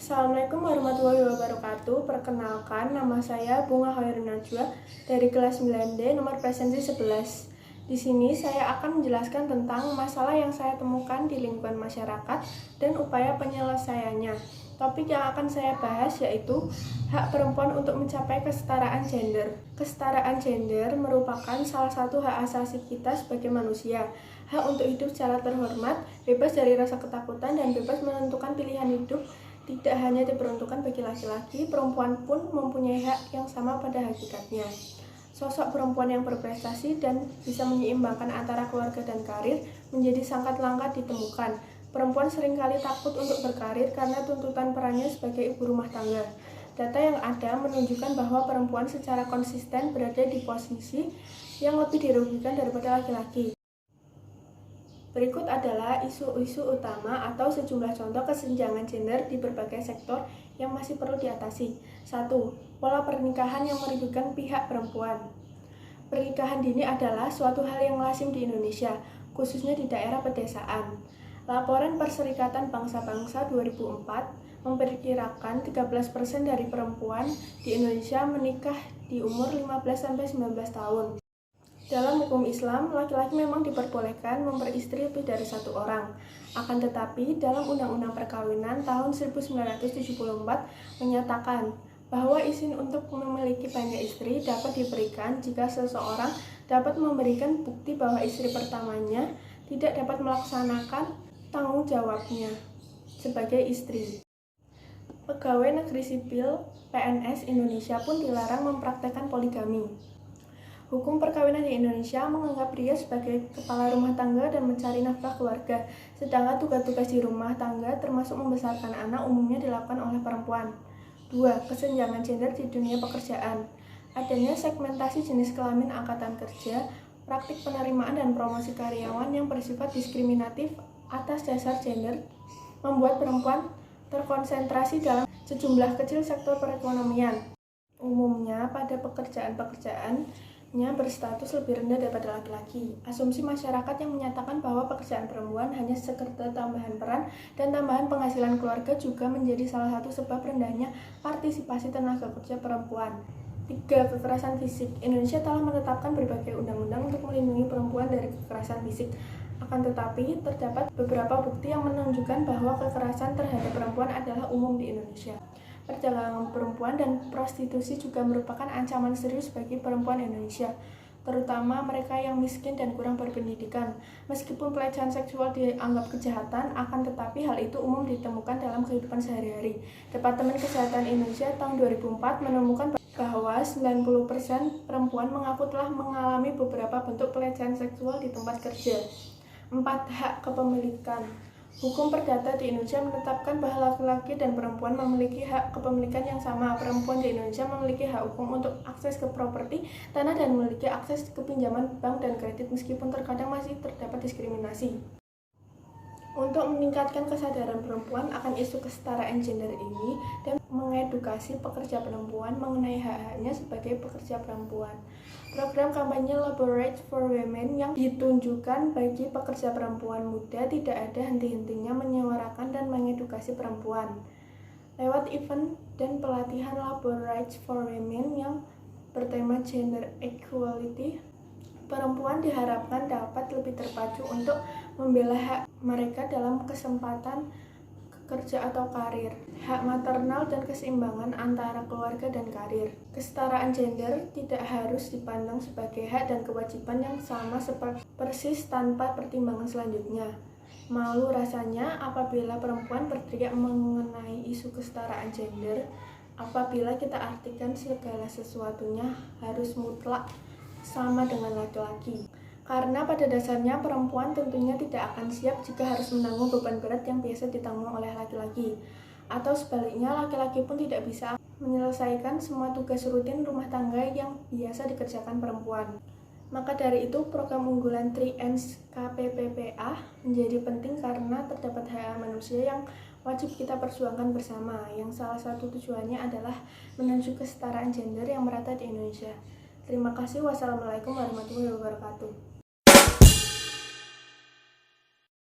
Assalamualaikum warahmatullahi wabarakatuh. Perkenalkan, nama saya Bunga Khairun Najwa dari kelas 9D nomor presensi 11. Di sini saya akan menjelaskan tentang masalah yang saya temukan di lingkungan masyarakat dan upaya penyelesaiannya. Topik yang akan saya bahas yaitu hak perempuan untuk mencapai kesetaraan gender. Kesetaraan gender merupakan salah satu hak asasi kita sebagai manusia. Hak untuk hidup secara terhormat, bebas dari rasa ketakutan, dan bebas menentukan pilihan hidup tidak hanya diperuntukkan bagi laki-laki, perempuan pun mempunyai hak yang sama pada hakikatnya. Sosok perempuan yang berprestasi dan bisa menyeimbangkan antara keluarga dan karir menjadi sangat langka ditemukan. Perempuan seringkali takut untuk berkarir karena tuntutan perannya sebagai ibu rumah tangga. Data yang ada menunjukkan bahwa perempuan secara konsisten berada di posisi yang lebih dirugikan daripada laki-laki. Berikut adalah isu-isu utama atau sejumlah contoh kesenjangan gender di berbagai sektor yang masih perlu diatasi. 1. Pola pernikahan yang merugikan pihak perempuan. Pernikahan dini adalah suatu hal yang lazim di Indonesia, khususnya di daerah pedesaan. Laporan Perserikatan Bangsa-Bangsa 2004 memperkirakan 13% dari perempuan di Indonesia menikah di umur 15-19 tahun. Dalam hukum Islam, laki-laki memang diperbolehkan memperistri lebih dari satu orang. Akan tetapi, dalam Undang-Undang Perkawinan tahun 1974 menyatakan bahwa izin untuk memiliki banyak istri dapat diberikan jika seseorang dapat memberikan bukti bahwa istri pertamanya tidak dapat melaksanakan tanggung jawabnya sebagai istri. Pegawai negeri sipil (PNS) Indonesia pun dilarang mempraktekkan poligami. Hukum perkawinan di Indonesia menganggap pria sebagai kepala rumah tangga dan mencari nafkah keluarga, sedangkan tugas-tugas di rumah tangga termasuk membesarkan anak umumnya dilakukan oleh perempuan. 2. Kesenjangan gender di dunia pekerjaan. Adanya segmentasi jenis kelamin angkatan kerja, praktik penerimaan dan promosi karyawan yang bersifat diskriminatif atas dasar gender, membuat perempuan terkonsentrasi dalam sejumlah kecil sektor perekonomian. Umumnya pada pekerjaan-pekerjaannya berstatus lebih rendah daripada laki-laki. Asumsi masyarakat yang menyatakan bahwa pekerjaan perempuan hanya sekedar tambahan peran dan tambahan penghasilan keluarga juga menjadi salah satu sebab rendahnya partisipasi tenaga kerja perempuan. 3. Kekerasan fisik. Indonesia telah menetapkan berbagai undang-undang untuk melindungi perempuan dari kekerasan fisik. Akan tetapi, terdapat beberapa bukti yang menunjukkan bahwa kekerasan terhadap perempuan adalah umum di Indonesia. Perdagangan perempuan dan prostitusi juga merupakan ancaman serius bagi perempuan Indonesia, terutama mereka yang miskin dan kurang berpendidikan. Meskipun pelecehan seksual dianggap kejahatan, akan tetapi hal itu umum ditemukan dalam kehidupan sehari-hari. Departemen Kesehatan Indonesia tahun 2004 menemukan bahwa 90% perempuan mengaku telah mengalami beberapa bentuk pelecehan seksual di tempat kerja. 4. Hak kepemilikan. Hukum perdata di Indonesia menetapkan bahwa laki-laki dan perempuan memiliki hak kepemilikan yang sama. Perempuan di Indonesia memiliki hak hukum untuk akses ke properti, tanah, dan memiliki akses ke pinjaman bank dan kredit meskipun terkadang masih terdapat diskriminasi. Untuk meningkatkan kesadaran perempuan akan isu kesetaraan gender ini dan mengedukasi pekerja perempuan mengenai hak-haknya sebagai pekerja perempuan. Program kampanye Laborate for Women yang ditunjukkan bagi pekerja perempuan muda tidak ada henti-hentinya menyuarakan dan mengedukasi perempuan. Lewat event dan pelatihan Laborate for Women yang bertema Gender Equality, perempuan diharapkan dapat lebih terpacu untuk membela hak mereka dalam kesempatan kerja atau karir, hak maternal dan keseimbangan antara keluarga dan karir. Kesetaraan gender tidak harus dipandang sebagai hak dan kewajiban yang sama persis tanpa pertimbangan selanjutnya. Malu rasanya apabila perempuan berteriak mengenai isu kesetaraan gender, apabila kita artikan segala sesuatunya harus mutlak sama dengan laki-laki. Karena pada dasarnya perempuan tentunya tidak akan siap jika harus menanggung beban berat yang biasa ditanggung oleh laki-laki. Atau sebaliknya, laki-laki pun tidak bisa menyelesaikan semua tugas rutin rumah tangga yang biasa dikerjakan perempuan. Maka dari itu, program unggulan 3Ns KPPPA menjadi penting karena terdapat hak manusia yang wajib kita perjuangkan bersama, yang salah satu tujuannya adalah menuju kesetaraan gender yang merata di Indonesia. Terima kasih. Wassalamualaikum warahmatullahi wabarakatuh.